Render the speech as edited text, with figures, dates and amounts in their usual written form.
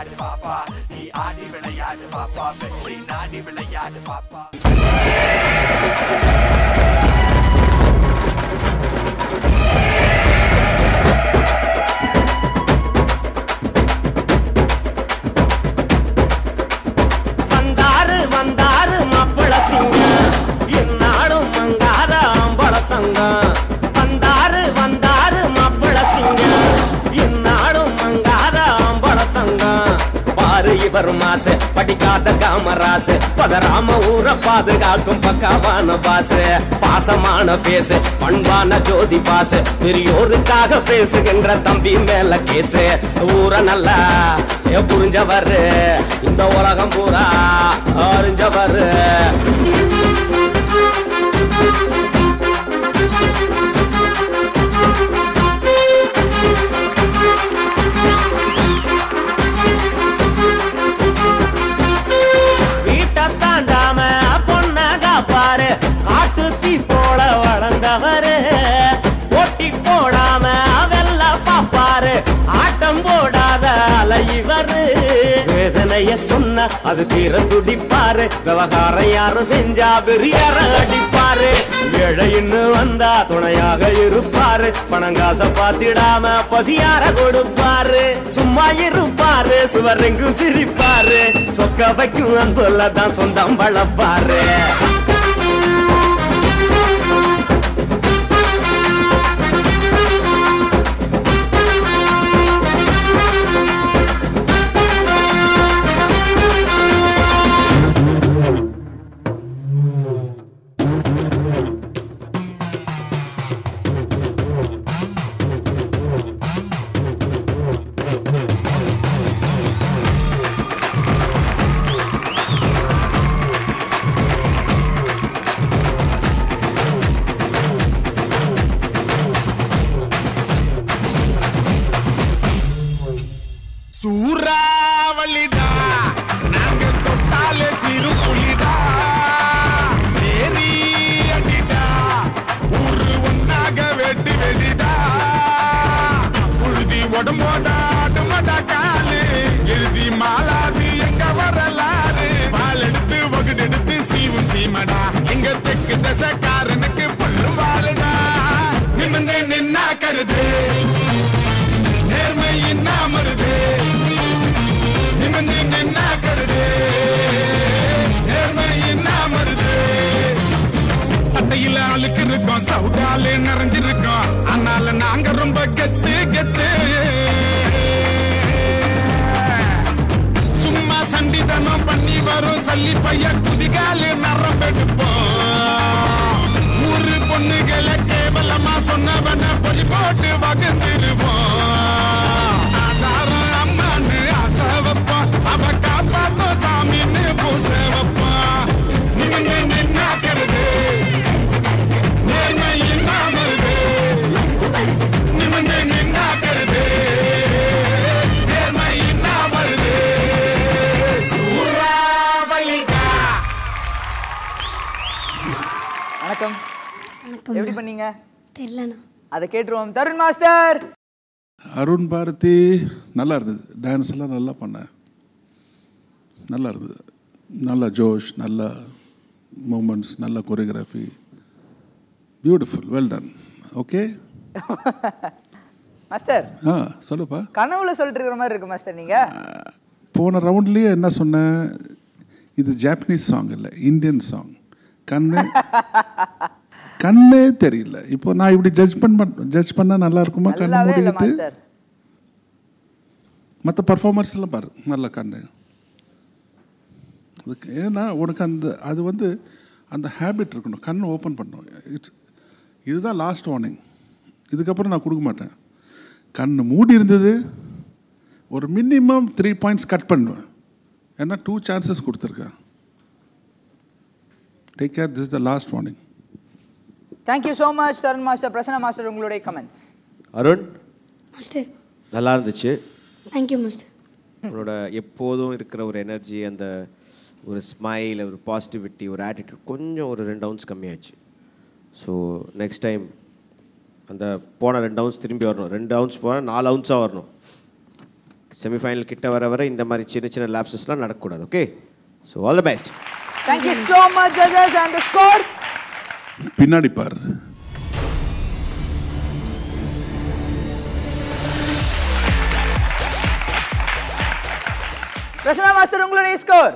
விளையாடு பாப்பா நீ ஆடி விளையாடு பாப்பா வெற்றி நாடி விளையாடு பாப்பா வந்தாரு வந்தாரு மாப்பிள சிங்கம் என்னாலும் மங்காத ஆம்பள தங்கம் வந்தாரு வந்தாரு மாப்பிள சிங்கம் என்னாலும் மங்காத ஆம்பள தங்கம் பாரு இவர் மாசு படிக்காத காமராசு பதராம ஊரை பாதுகாக்கும் பக்காவான பாசு பாசமான பேசு பண்பான ஜோதி பாசு பெரியோருக்காக பேசுகின்ற தம்பி மேல கேசு ஊரை நல்லா புரிஞ்சவரு இந்த உலகம் பூரா அறிஞ்சவரு வீட்டை தாண்டாம பொண்ணகா பாரு காட்டு தீ போல வளர்ந்தவரு போட்டி போடாம வெல்ல பாப்பாரு ஆட்டம் போடாத அலைவரு வேதனைய சொன்ன அது தீர துடிப்பாரு விவகாரம் யாரும் செஞ்சா பெரியார அடிப்பாரு ஏழைன்னு வந்தா துணையாக இருப்பாரு பணங்காச பாத்திடாம பசியார கொடுப்பாரு சும்மா இருப்பாரு சுவரெங்கும் சிரிப்பாரு சொக்க வைக்கும் அன்புல தான் சொந்தம் வளர்ப்பாரு சூறாவளிடா நாங்க தொட்டாலே சிறு புலிடா ஏறி அடிடா ஊரு ஒன்னாக வெட்டி வெடிடா புழுதி உடம்போடா அடுமடா காலு எழுதி மாலாது எங்க வரலாறு பால் எடுத்து வகுடெடுத்து சீவும் சீமடா எங்க தெற்கு தசக்காரனுக்கு பல்லும் வாழுடா நிமிர்ந்து நின்னா கருது நேர்மை இன்னா மருது நிமிர்ந்து நின்னா கருது நேர்மை இன்னா மருது சட்டையில அழுக்கு இருக்கோம் சவுடாலே நிறைஞ்சிருக்கோம் ஆனால நாங்க ரொம்ப கெத்து கெத்து சும்மா சண்டிதனம் பண்ணி வரும் சல்லி பைய குதிகாலு நரம்பெடுப்போம் ஊரு பொண்ணுகளை கேவலமா சொன்னவன பொலி போட்டு வகுத்திருவோம் ஆதாரம் அம்மான்னு ஆசை வைப்போம் அவ காப்பாத்தோம் சாமின்னு பூச வைப்போம் நிமிந்து நின்னா கருது நேர்மை இல்லாமருது நிமிந்து நின்னா கருது நேர்மை இல்லாமருது சூறாவளிடா. வணக்கம். எப்படி பண்ணீங்க? தெரியலண்ணா. அதை கேட்டுருவோம். தருண் மாஸ்டர். அருண் பாரதி நல்லா இருந்தது. டான்ஸ் எல்லாம் நல்லா பண்ணேன். நல்லா இருந்தது. நல்ல ஜோஷ், நல்ல மூமெண்ட்ஸ், நல்ல choreography. Beautiful, well done. Okay master. சொல்லுப்பா. கனவுல சொல்லிட்டு இருக்கிற மாதிரி இருக்கு மாஸ்டர் நீங்க. போன ரவுண்ட்லேயே என்ன சொன்னேன், இது ஜாப்பனீஸ் சாங் இல்லை, இந்தியன் சாங். கண்ணே தெரியல. இப்போ நான் இப்படி ஜட்ஜ் பண்ண நல்லா இருக்குமா? கண்ணை மூடிக்கிட்டு மற்ற பர்ஃபார்மன்ஸ்லாம் பாரு, நல்ல கண்ணு. அதுக்கு ஏன்னா உனக்கு அது வந்து அந்த ஹேபிட் இருக்கணும், கண்ணை ஓப்பன் பண்ணணும். இதுதான் லாஸ்ட் வார்னிங். இதுக்கப்புறம் நான் கொடுக்க மாட்டேன். கண் மூடி இருந்தது, ஒரு மினிமம் 3 பாயிண்ட்ஸ் கட் பண்ணுவேன். ஏன்னா 2 சான்சஸ் கொடுத்துருக்கேன். Take care, this is the last warning. Thank you so much Tarun master. Prasanna master உங்களுடைய கமெண்ட்ஸ். அருண் மாஸ்டர் நல்லா இருந்துச்சு. Thank you master. உங்களோட எப்போதும் இருக்கிற ஒரு எனர்ஜி, அந்த ஒரு ஸ்மைல், ஒரு பாசிட்டிவிட்டி, ஒரு ஆட்டிடியூட் கொஞ்சம் ஒரு 2 ounce கம்மியாச்சு. ஸோ நெக்ஸ்ட் டைம் அந்த போன 2 ounce திரும்பி வரணும். 2 ounce போனால் 4 ounce வரணும். செமிஃபைனல் கிட்ட வர வர இந்த மாதிரி சின்ன சின்ன லேப்ஸஸ்லாம் நடக்கக்கூடாது. Okay, so all the best. Thank you so much, judges, and the score. பின்னாடி பாரு. பிரசன்னா மாஸ்டர், உங்களுடைய ஸ்கோர்